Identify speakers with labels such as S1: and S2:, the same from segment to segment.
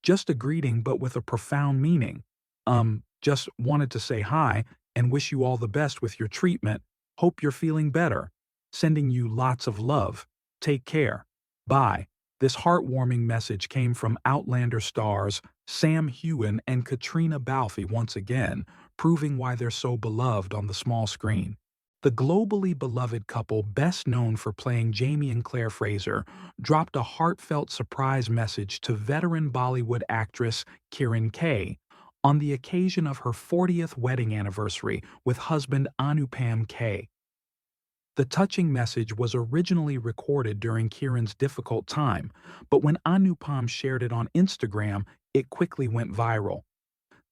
S1: Just a greeting but with a profound meaning. Just wanted to say hi and wish you all the best with your treatment. Hope you're feeling better. Sending you lots of love. Take care. Bye. This heartwarming message came from Outlander stars Sam Heughan and Caitriona Balfe once again, proving why they're so beloved on the small screen. The globally beloved couple, best known for playing Jamie and Claire Fraser, dropped a heartfelt surprise message to veteran Bollywood actress Kirron on the occasion of her 40th wedding anniversary with husband Anupam Kher. The touching message was originally recorded during Kirron's difficult time, but when Anupam shared it on Instagram, it quickly went viral.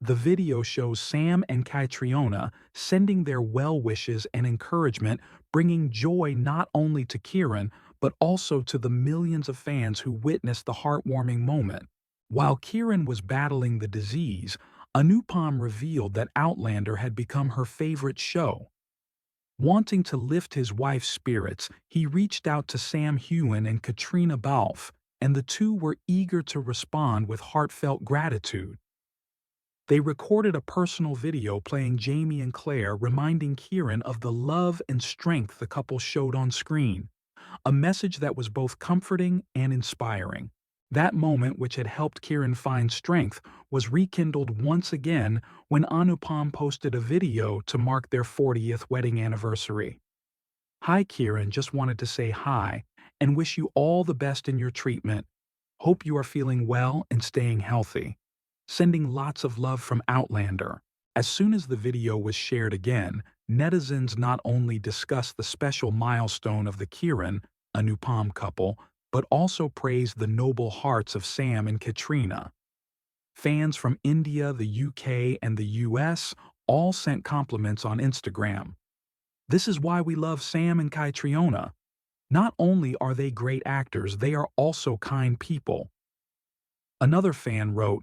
S1: The video shows Sam and Caitriona sending their well wishes and encouragement, bringing joy not only to Kirron, but also to the millions of fans who witnessed the heartwarming moment. While Kirron was battling the disease, Anupam revealed that Outlander had become her favorite show. Wanting to lift his wife's spirits, he reached out to Sam Heughan and Caitriona Balfe, and the two were eager to respond with heartfelt gratitude. They recorded a personal video playing Jamie and Claire, reminding Kirron of the love and strength the couple showed on screen, a message that was both comforting and inspiring. That moment, which had helped Kirron find strength, was rekindled once again when Anupam posted a video to mark their 40th wedding anniversary. "Hi Kirron, just wanted to say hi and wish you all the best in your treatment. Hope you are feeling well and staying healthy. Sending lots of love from Outlander." As soon as the video was shared again, netizens not only discussed the special milestone of the Kirron-Anupam couple, but also praised the noble hearts of Sam and Caitriona. Fans from India, the UK, and the US all sent compliments on Instagram. "This is why we love Sam and Caitriona. Not only are they great actors, they are also kind people." Another fan wrote,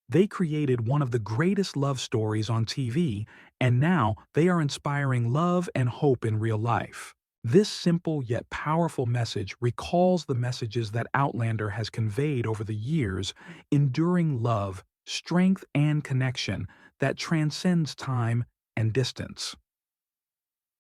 S1: "They created one of the greatest love stories on TV, and now they are inspiring love and hope in real life." This simple yet powerful message recalls the messages that Outlander has conveyed over the years, enduring love, strength, and connection that transcends time and distance.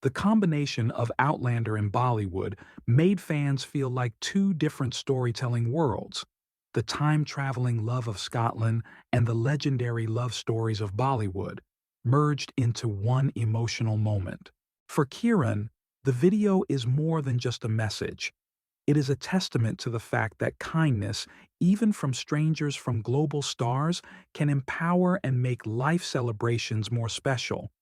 S1: The combination of Outlander and Bollywood made fans feel like two different storytelling worlds: the time-traveling love of Scotland and the legendary love stories of Bollywood, merged into one emotional moment. For Kirron, the video is more than just a message. It is a testament to the fact that kindness, even from strangers from global stars, can empower and make life celebrations more special.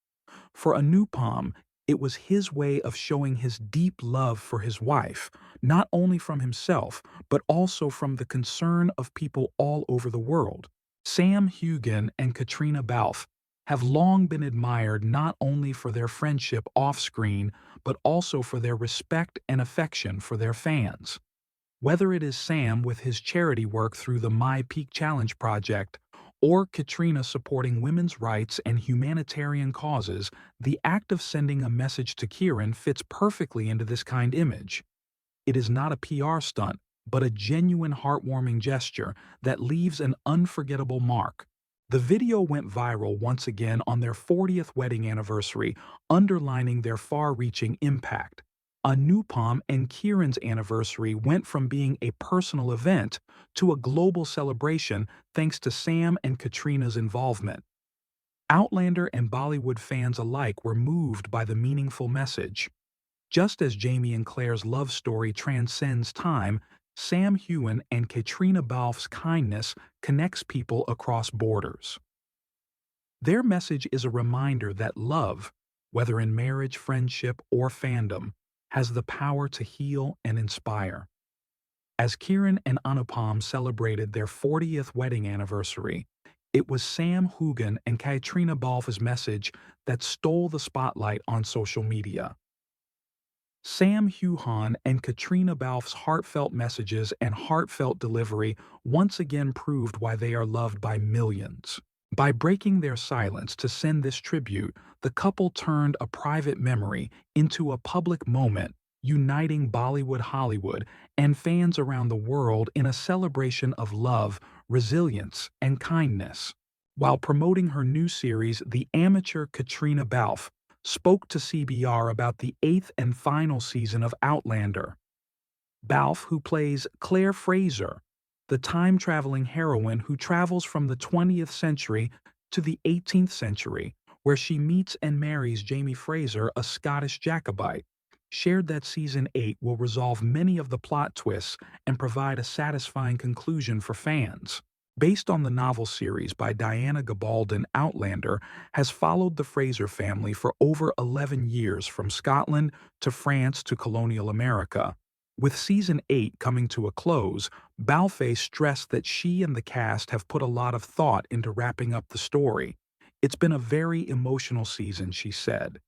S1: For Anupam, it was his way of showing his deep love for his wife, not only from himself, but also from the concern of people all over the world. Sam Heughan and Caitriona Balfe have long been admired not only for their friendship off-screen, but also for their respect and affection for their fans. Whether it is Sam with his charity work through the My Peak Challenge project, or Caitriona supporting women's rights and humanitarian causes, the act of sending a message to Kirron fits perfectly into this kind image. It is not a PR stunt, but a genuine heartwarming gesture that leaves an unforgettable mark. The video went viral once again on their 40th wedding anniversary, underlining their far-reaching impact. Anupam and Kirron's anniversary went from being a personal event to a global celebration thanks to Sam and Caitriona's involvement. Outlander and Bollywood fans alike were moved by the meaningful message. Just as Jamie and Claire's love story transcends time, Sam Heughan and Caitriona Balfe's kindness connects people across borders. Their message is a reminder that love, whether in marriage, friendship, or fandom, has the power to heal and inspire. As Kirron and Anupam celebrated their 40th wedding anniversary, it was Sam Heughan and Caitriona Balfe's message that stole the spotlight on social media. Sam Heughan and Caitriona Balfe's heartfelt messages and heartfelt delivery once again proved why they are loved by millions. By breaking their silence to send this tribute, the couple turned a private memory into a public moment, uniting Bollywood Hollywood and fans around the world in a celebration of love, resilience, and kindness. While promoting her new series, the amateur Caitriona Balfe spoke to CBR about the eighth and final season of Outlander. Balfe, who plays Claire Fraser, the time-traveling heroine who travels from the 20th century to the 18th century, where she meets and marries Jamie Fraser, a Scottish Jacobite, shared that Season 8 will resolve many of the plot twists and provide a satisfying conclusion for fans. Based on the novel series by Diana Gabaldon, Outlander has followed the Fraser family for over 11 years from Scotland to France to colonial America. With Season 8 coming to a close, Balfe stressed that she and the cast have put a lot of thought into wrapping up the story. "It's been a very emotional season," she said.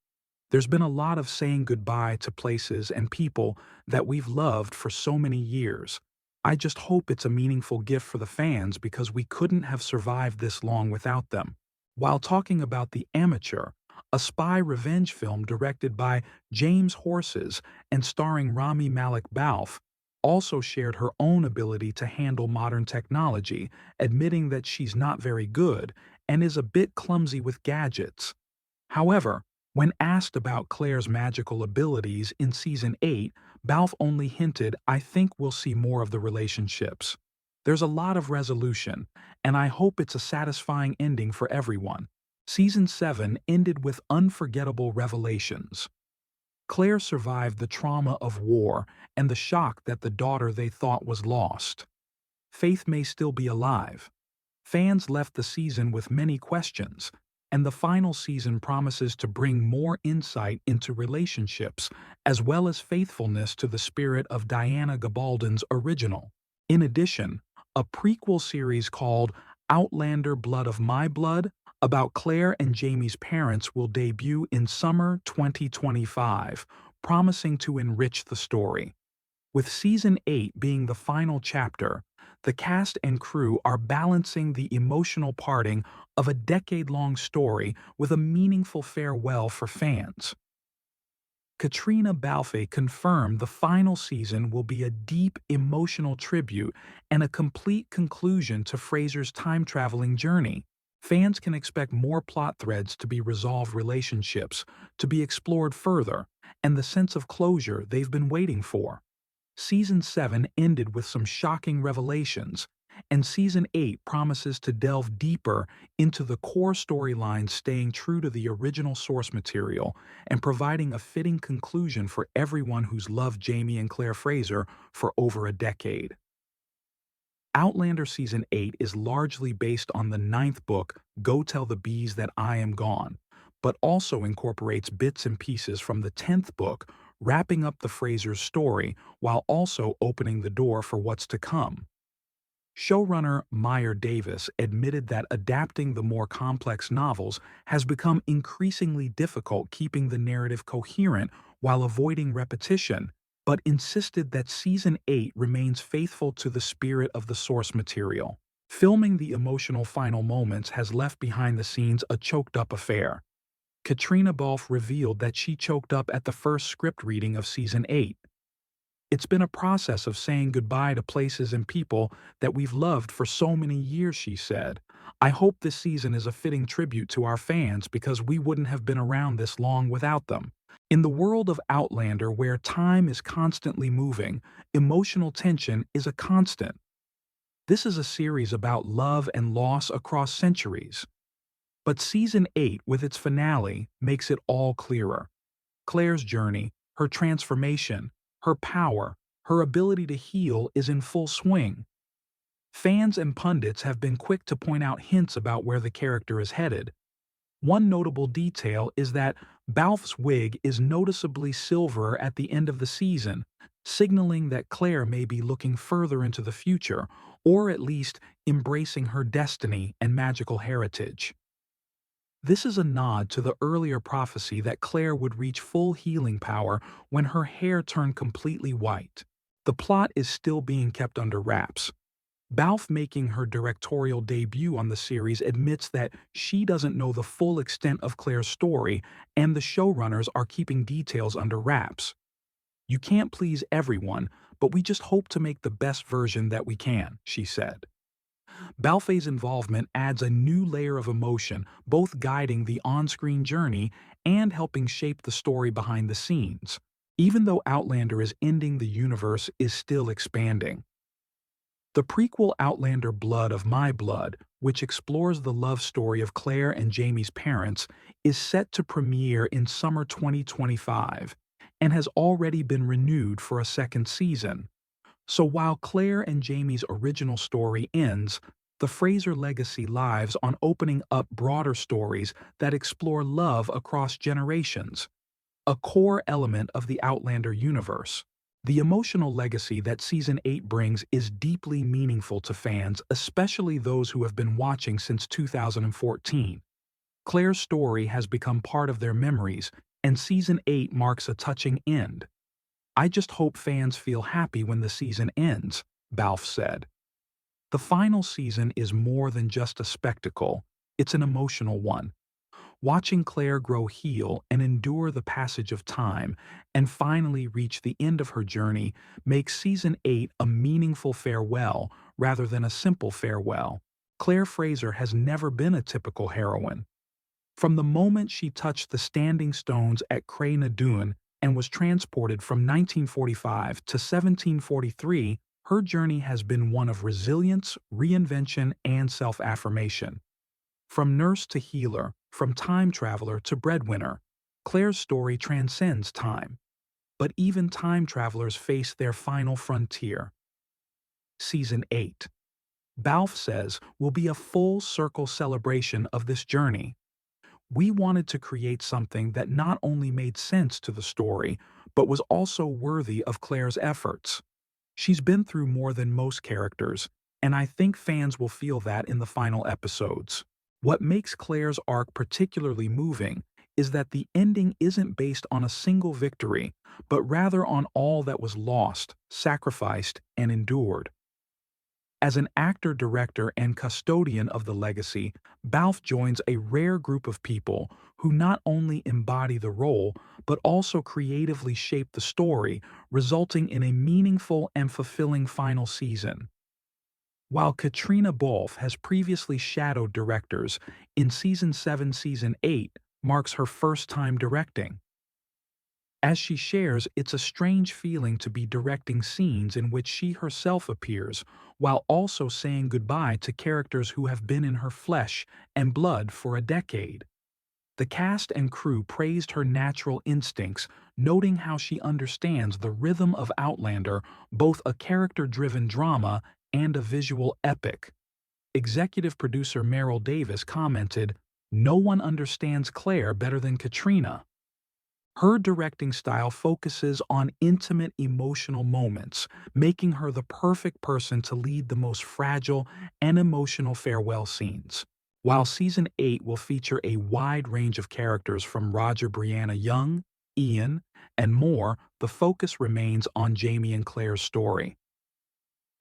S1: "There's been a lot of saying goodbye to places and people that we've loved for so many years. I just hope it's a meaningful gift for the fans because we couldn't have survived this long without them." While talking about The Amateur, a spy revenge film directed by James Horses and starring Rami Malek, Balfe also shared her own ability to handle modern technology, admitting that she's not very good and is a bit clumsy with gadgets. However, when asked about Claire's magical abilities in Season 8, Balfe only hinted, "I think we'll see more of the relationships. There's a lot of resolution, and I hope it's a satisfying ending for everyone." Season 7 ended with unforgettable revelations. Claire survived the trauma of war and the shock that the daughter they thought was lost. Faith may still be alive. Fans left the season with many questions, and the final season promises to bring more insight into relationships as well as faithfulness to the spirit of Diana Gabaldon's original. In addition, a prequel series called Outlander: Blood of My Blood about Claire and Jamie's parents will debut in summer 2025, promising to enrich the story. With Season 8 being the final chapter, the cast and crew are balancing the emotional parting of a decade-long story with a meaningful farewell for fans. Caitriona Balfe confirmed the final season will be a deep, emotional tribute and a complete conclusion to Fraser's time-traveling journey. Fans can expect more plot threads to be resolved, relationships to be explored further, and the sense of closure they've been waiting for. Season 7 ended with some shocking revelations, and Season 8 promises to delve deeper into the core storylines, staying true to the original source material and providing a fitting conclusion for everyone who's loved Jamie and Claire Fraser for over a decade. Outlander Season 8 is largely based on the ninth book, Go Tell the Bees That I Am Gone, but also incorporates bits and pieces from the 10th book, wrapping up the Fraser's story while also opening the door for what's to come. Showrunner Meyer Davis admitted that adapting the more complex novels has become increasingly difficult, keeping the narrative coherent while avoiding repetition, but insisted that Season 8 remains faithful to the spirit of the source material. Filming the emotional final moments has left behind the scenes a choked-up affair. Caitriona Balfe revealed that she choked up at the first script reading of Season 8. "It's been a process of saying goodbye to places and people that we've loved for so many years," she said. "I hope this season is a fitting tribute to our fans because we wouldn't have been around this long without them." In the world of Outlander, where time is constantly moving, emotional tension is a constant. This is a series about love and loss across centuries. But Season 8, with its finale, makes it all clearer. Claire's journey, her transformation, her power, her ability to heal is in full swing. Fans and pundits have been quick to point out hints about where the character is headed. One notable detail is that Balfe's wig is noticeably silver at the end of the season, signaling that Claire may be looking further into the future, or at least embracing her destiny and magical heritage. This is a nod to the earlier prophecy that Claire would reach full healing power when her hair turned completely white. The plot is still being kept under wraps. Balfe, making her directorial debut on the series, admits that she doesn't know the full extent of Claire's story, and the showrunners are keeping details under wraps. You can't please everyone, but we just hope to make the best version that we can, she said. Balfe's involvement adds a new layer of emotion, both guiding the on-screen journey and helping shape the story behind the scenes. Even though Outlander is ending, the universe is still expanding. The prequel Outlander Blood of My Blood, which explores the love story of Claire and Jamie's parents, is set to premiere in summer 2025 and has already been renewed for a second season. So while Claire and Jamie's original story ends, the Fraser legacy lives on opening up broader stories that explore love across generations, a core element of the Outlander universe. The emotional legacy that Season 8 brings is deeply meaningful to fans, especially those who have been watching since 2014. Claire's story has become part of their memories, and Season 8 marks a touching end. I just hope fans feel happy when the season ends, Balfe said. The final season is more than just a spectacle, it's an emotional one. Watching Claire grow, heal, and endure the passage of time, and finally reach the end of her journey, makes Season 8 a meaningful farewell rather than a simple farewell. Claire Fraser has never been a typical heroine. From the moment she touched the standing stones at Cre na Dun and was transported from 1945 to 1743, her journey has been one of resilience, reinvention, and self-affirmation. From nurse to healer, from time traveler to breadwinner, Claire's story transcends time. But even time travelers face their final frontier. Season 8, Balfe says, will be a full-circle celebration of this journey. We wanted to create something that not only made sense to the story, but was also worthy of Claire's efforts. She's been through more than most characters, and I think fans will feel that in the final episodes. What makes Claire's arc particularly moving is that the ending isn't based on a single victory, but rather on all that was lost, sacrificed, and endured. As an actor, director, and custodian of the legacy, Balfe joins a rare group of people who not only embody the role, but also creatively shape the story, resulting in a meaningful and fulfilling final season. While Caitriona Balfe has previously shadowed directors, in Season 7, Season 8 marks her first time directing. As she shares, it's a strange feeling to be directing scenes in which she herself appears, while also saying goodbye to characters who have been in her flesh and blood for a decade. The cast and crew praised her natural instincts, noting how she understands the rhythm of Outlander, both a character-driven drama and a visual epic. Executive producer Meryl Davis commented, "No one understands Claire better than Caitriona." Her directing style focuses on intimate emotional moments, making her the perfect person to lead the most fragile and emotional farewell scenes. While Season 8 will feature a wide range of characters from Roger Brianna Young, Ian, and more, the focus remains on Jamie and Claire's story.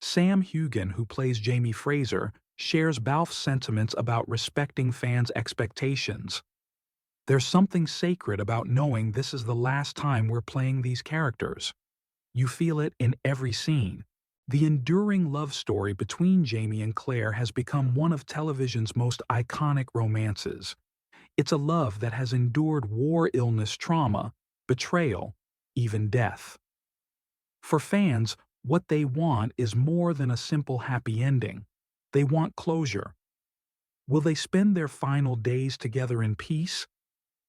S1: Sam Heughan, who plays Jamie Fraser, shares Balfe's sentiments about respecting fans' expectations. There's something sacred about knowing this is the last time we're playing these characters. You feel it in every scene. The enduring love story between Jamie and Claire has become one of television's most iconic romances. It's a love that has endured war, illness, trauma, betrayal, even death. For fans, what they want is more than a simple happy ending. They want closure. Will they spend their final days together in peace?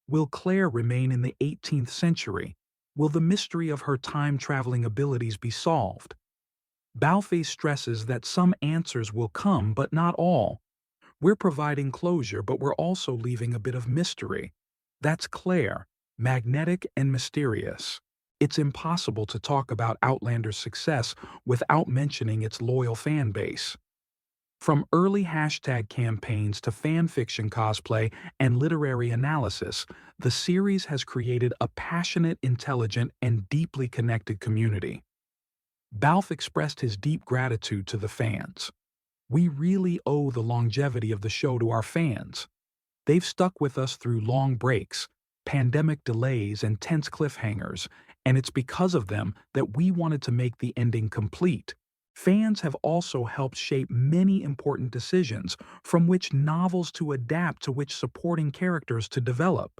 S1: Will Claire remain in the 18th century? Will the mystery of her time-traveling abilities be solved? Balfe stresses that some answers will come, but not all. We're providing closure, but we're also leaving a bit of mystery. That's Claire, magnetic and mysterious. It's impossible to talk about Outlander's success without mentioning its loyal fan base. From early hashtag campaigns to fanfiction cosplay and literary analysis, the series has created a passionate, intelligent, and deeply connected community. Balfe expressed his deep gratitude to the fans. "We really owe the longevity of the show to our fans. They've stuck with us through long breaks, pandemic delays, and tense cliffhangers, and it's because of them that we wanted to make the ending complete. Fans have also helped shape many important decisions, from which novels to adapt to which supporting characters to develop.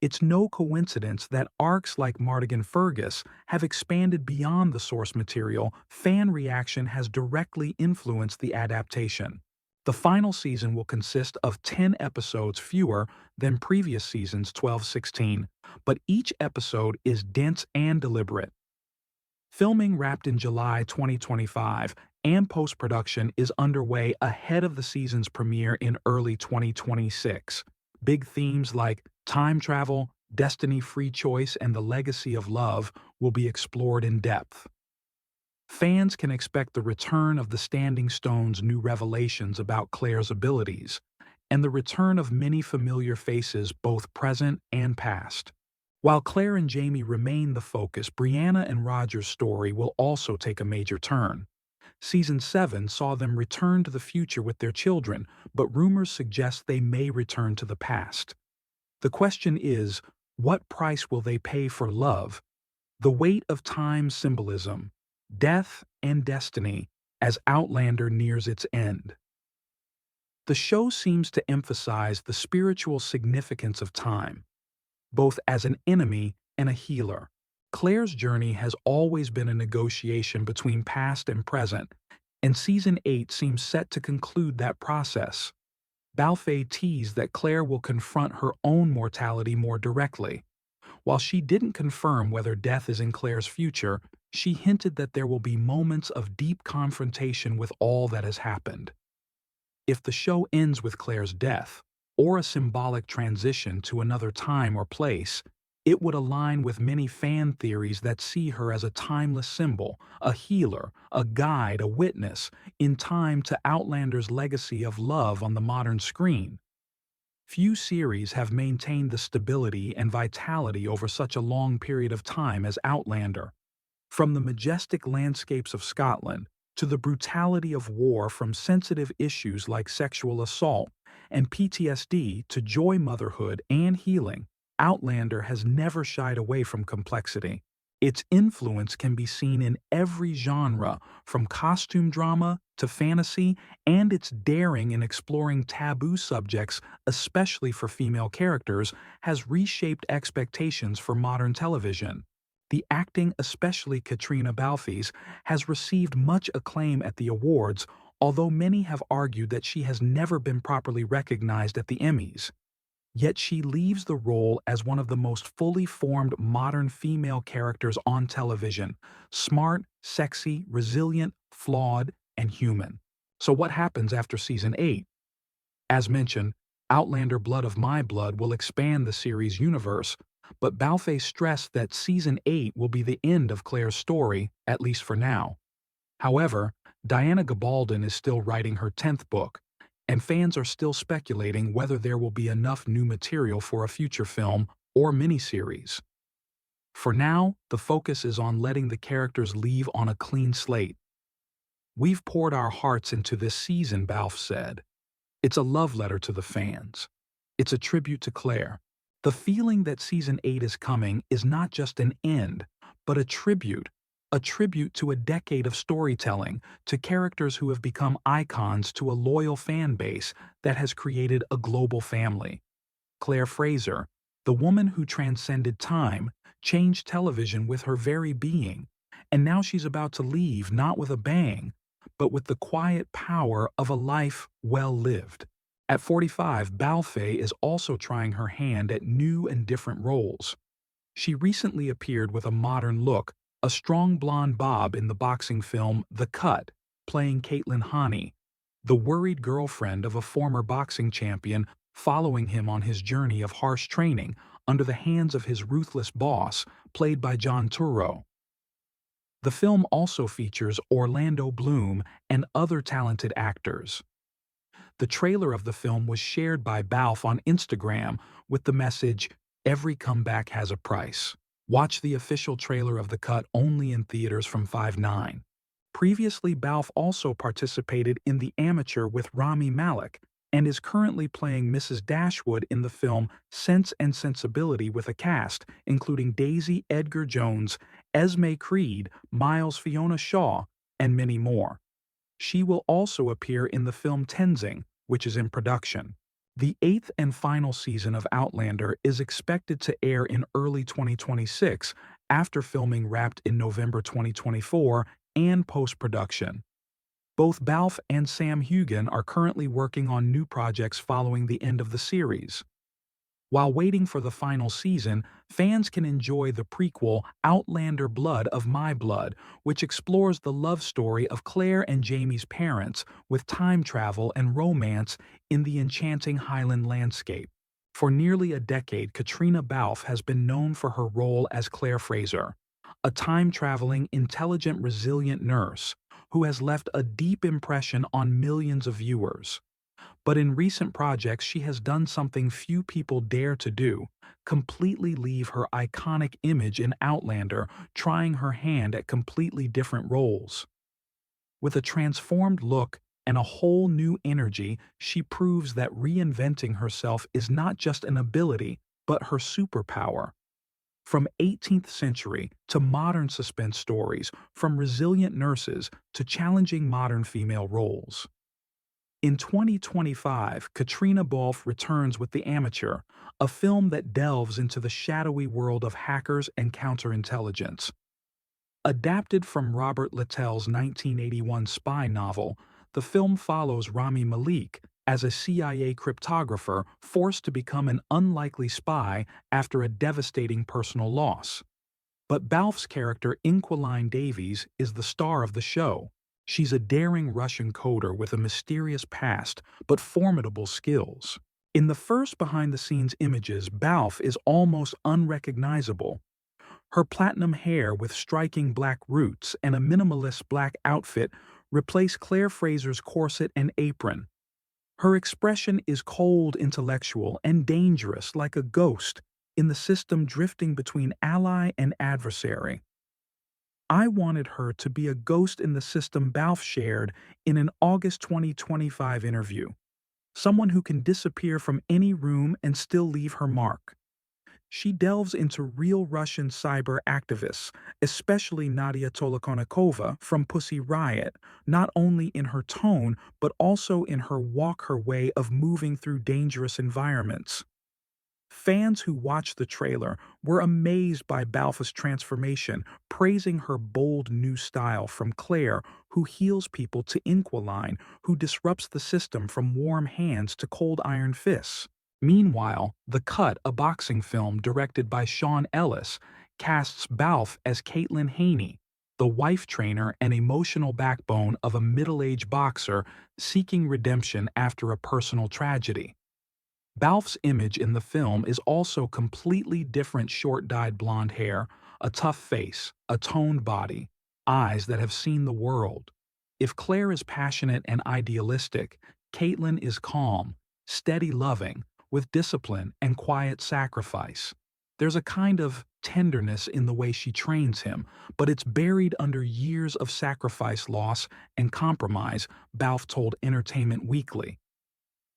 S1: It's no coincidence that arcs like Mardigan Fergus have expanded beyond the source material. Fan reaction has directly influenced the adaptation. The final season will consist of 10 episodes fewer than previous seasons 12-16, but each episode is dense and deliberate. Filming wrapped in July 2025, and post-production is underway ahead of the season's premiere in early 2026. Big themes like time travel, destiny, free choice, and the legacy of love will be explored in depth. Fans can expect the return of the Standing Stone's new revelations about Claire's abilities, and the return of many familiar faces both present and past. While Claire and Jamie remain the focus, Brianna and Roger's story will also take a major turn. Season 7 saw them return to the future with their children, but rumors suggest they may return to the past. The question is, what price will they pay for love? The weight of time symbolism, death and destiny, as Outlander nears its end. The show seems to emphasize the spiritual significance of time, both as an enemy and a healer. Claire's journey has always been a negotiation between past and present, and Season 8 seems set to conclude that process. Balfe teased that Claire will confront her own mortality more directly. While she didn't confirm whether death is in Claire's future, she hinted that there will be moments of deep confrontation with all that has happened. If the show ends with Claire's death, or a symbolic transition to another time or place, it would align with many fan theories that see her as a timeless symbol, a healer, a guide, a witness, in time to Outlander's legacy of love on the modern screen. Few series have maintained the stability and vitality over such a long period of time as Outlander. From the majestic landscapes of Scotland to the brutality of war, from sensitive issues like sexual assault and PTSD to joy, motherhood, and healing, Outlander has never shied away from complexity. Its influence can be seen in every genre, from costume drama to fantasy, and its daring in exploring taboo subjects, especially for female characters, has reshaped expectations for modern television. The acting, especially Caitriona Balfe's, has received much acclaim at the awards, although many have argued that she has never been properly recognized at the Emmys. Yet she leaves the role as one of the most fully formed modern female characters on television: smart, sexy, resilient, flawed, and human. So what happens after Season 8? As mentioned, Outlander Blood of My Blood will expand the series' universe, but Balfe stressed that Season 8 will be the end of Claire's story, at least for now. However, Diana Gabaldon is still writing her 10th book, and fans are still speculating whether there will be enough new material for a future film or miniseries. For now, the focus is on letting the characters leave on a clean slate. "We've poured our hearts into this season," Balfe said. "It's a love letter to the fans. It's a tribute to Claire. The feeling that Season 8 is coming is not just an end, but a tribute to a decade of storytelling, to characters who have become icons, to a loyal fan base that has created a global family." Claire Fraser, the woman who transcended time, changed television with her very being, and now she's about to leave not with a bang, but with the quiet power of a life well lived. At 45, Balfe is also trying her hand at new and different roles. She recently appeared with a modern look, a strong blonde bob in the boxing film The Cut, playing Caitlin Honey, the worried girlfriend of a former boxing champion, following him on his journey of harsh training under the hands of his ruthless boss, played by John Turturro. The film also features Orlando Bloom and other talented actors. The trailer of the film was shared by Balfe on Instagram with the message, "Every comeback has a price." Watch the official trailer of The Cut only in theaters from 5/9. Previously, Balfe also participated in The Amateur with Rami Malek, and is currently playing Mrs. Dashwood in the film Sense and Sensibility with a cast including Daisy Edgar Jones, Esme Creed, Miles Fiona Shaw, and many more. She will also appear in the film Tenzing, which is in production. The eighth and final season of Outlander is expected to air in early 2026 after filming wrapped in November 2024 and post-production. Both Balfe and Sam Heughan are currently working on new projects following the end of the series. While waiting for the final season, fans can enjoy the prequel Outlander Blood of My Blood, which explores the love story of Claire and Jamie's parents with time travel and romance in the enchanting Highland landscape. For nearly a decade, Caitriona Balfe has been known for her role as Claire Fraser, a time-traveling, intelligent, resilient nurse who has left a deep impression on millions of viewers. But in recent projects, she has done something few people dare to do, completely leave her iconic image in Outlander, trying her hand at completely different roles. With a transformed look and a whole new energy, she proves that reinventing herself is not just an ability, but her superpower. From 18th century to modern suspense stories, from resilient nurses to challenging modern female roles. In 2025, Caitriona Balfe returns with The Amateur, a film that delves into the shadowy world of hackers and counterintelligence. Adapted from Robert Littell's 1981 spy novel, the film follows Rami Malek as a CIA cryptographer forced to become an unlikely spy after a devastating personal loss. But Balfe's character Inquiline Davies is the star of the show. She's a daring Russian coder with a mysterious past but formidable skills. In the first behind-the-scenes images, Balfe is almost unrecognizable. Her platinum hair with striking black roots and a minimalist black outfit replace Claire Fraser's corset and apron. Her expression is cold, intellectual, and dangerous like a ghost in the system drifting between ally and adversary. I wanted her to be a ghost in the system, Balfe shared in an August 2025 interview. Someone who can disappear from any room and still leave her mark. She delves into real Russian cyber activists, especially Nadia Tolokonnikova from Pussy Riot, not only in her tone but also in her way of moving through dangerous environments. Fans who watched the trailer were amazed by Balfe's transformation, praising her bold new style from Claire, who heals people, to Inquiline, who disrupts the system from warm hands to cold iron fists. Meanwhile, The Cut, a boxing film directed by Sean Ellis, casts Balfe as Caitlin Haney, the wife trainer and emotional backbone of a middle-aged boxer seeking redemption after a personal tragedy. Balfe's image in the film is also completely different: short-dyed blonde hair, a tough face, a toned body, eyes that have seen the world. If Claire is passionate and idealistic, Caitlin is calm, steady loving, with discipline and quiet sacrifice. There's a kind of tenderness in the way she trains him, but it's buried under years of sacrifice, loss, and compromise, Balfe told Entertainment Weekly.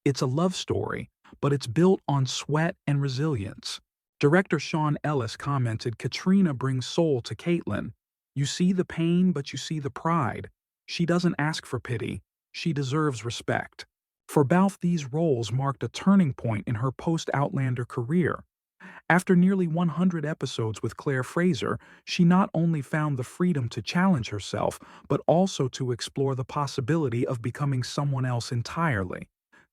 S1: It's a love story, but it's built on sweat and resilience. Director Sean Ellis commented, "Caitriona brings soul to Caitlin. You see the pain, but you see the pride. She doesn't ask for pity. She deserves respect." For Balfe, these roles marked a turning point in her post-Outlander career. After nearly 100 episodes with Claire Fraser, she not only found the freedom to challenge herself, but also to explore the possibility of becoming someone else entirely.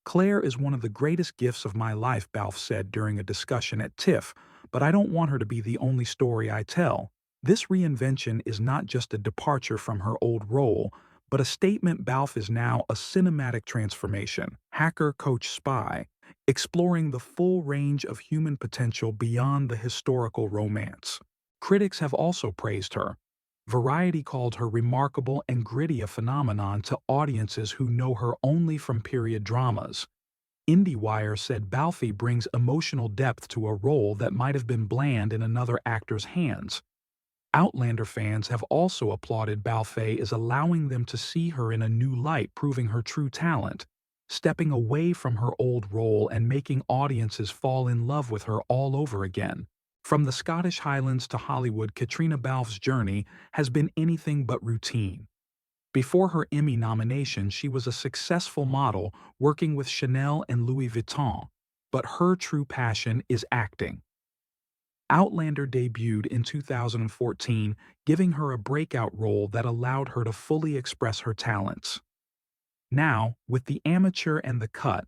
S1: "Claire is one of the greatest gifts of my life," Balfe said during a discussion at TIFF, "but I don't want her to be the only story I tell. This reinvention is not just a departure from her old role, but a statement. Balfe is now a cinematic transformation, hacker, coach, spy, exploring the full range of human potential beyond the historical romance." Critics have also praised her. Variety called her remarkable and gritty, a phenomenon to audiences who know her only from period dramas. IndieWire said Balfe brings emotional depth to a role that might have been bland in another actor's hands. Outlander fans have also applauded Balfe as allowing them to see her in a new light, proving her true talent. stepping away from her old role and making audiences fall in love with her all over again. From the Scottish Highlands to Hollywood, Caitriona Balfe's journey has been anything but routine. Before her Emmy nomination, she was a successful model working with Chanel and Louis Vuitton, but her true passion is acting. Outlander debuted in 2014, giving her a breakout role that allowed her to fully express her talents. Now, with The Amateur and The Cut,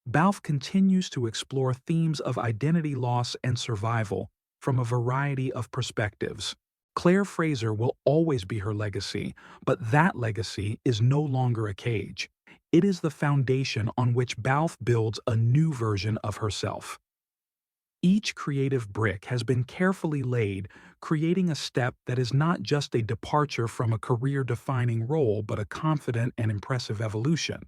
S1: Balfe continues to explore themes of identity loss and survival from a variety of perspectives. Claire Fraser will always be her legacy, but that legacy is no longer a cage. It is the foundation on which Balfe builds a new version of herself. Each creative brick has been carefully laid, creating a step that is not just a departure from a career-defining role but a confident and impressive evolution.